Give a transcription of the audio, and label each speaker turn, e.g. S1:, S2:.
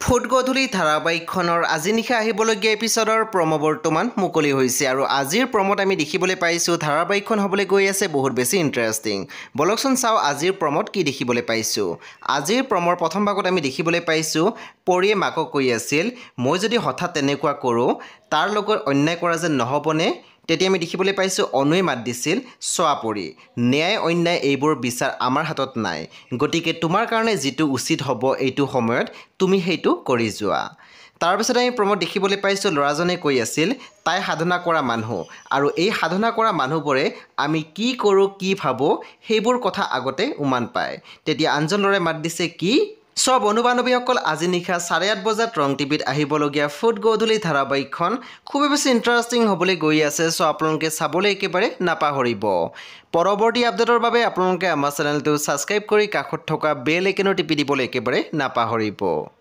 S1: Foot গধূলি ধাৰাবাহিকখনৰ আজি নিশা আহিবলগীয়া এপিছডৰ প্ৰমো বৰ্তমান মুকলি হৈছে আৰু আজিৰ প্ৰমোত আমি দেখিবলৈ পাইছোঁ ধাৰাবাহিকখন হ'বলৈ গৈ আছে বহুত বেছি ইণ্টাৰেষ্টিং। বলকচোন চাওঁ আজিৰ প্ৰমোত কি দেখিবলৈ পাইছোঁ। আজিৰ প্ৰমোৰ প্ৰথম ভাগত আমি দেখিবলৈ পাইছোঁ পৰিয়ে মাকক কৈ আছিল, মই যদি হঠাৎ তেনেকুৱা কৰোঁ তাৰ লগত অন্যায় কৰা যেন নহ'বনে? তেতিয়া আমি দেখিবলৈ পাইছোঁ অনুৱে মাত দিছিল, চোৱা পৰি, ন্যায় অন্যায় এইবোৰ বিচাৰ আমাৰ হাতত নাই, গতিকে তোমাৰ কাৰণে যিটো উচিত হ'ব এইটো সময়ত তুমি সেইটো কৰি যোৱা। তাৰপিছত আমি প্ৰমোদ দেখিবলৈ পাইছোঁ ল'ৰাজনে কৈ আছিল তাই সাধনা কৰা মানুহ আৰু এই সাধনা কৰা মানুহবোৰে আমি কি কৰোঁ কি ভাবোঁ সেইবোৰ কথা আগতে উমান পায়। তেতিয়া আনজন ল'ৰাই মাত দিছে কি? চ' বন্ধু বান্ধৱীসকল আজি নিশা 8:30 বজাত ৰং টিভিত আহিবলগীয়া ফুট গধূলি ধাৰাবাহিকখন খুবেই বেছি ইণ্টাৰেষ্টিং হ'বলৈ গৈ আছে। চ' আপোনালোকে চাবলৈ একেবাৰে নাপাহৰিব। পৰৱৰ্তী আপডেটৰ বাবে আপোনালোকে আমাৰ চেনেলটো ছাবস্ক্ৰাইব কৰি কাষত থকা বেল আইকনো টিপি দিবলৈ একেবাৰে নাপাহৰিব।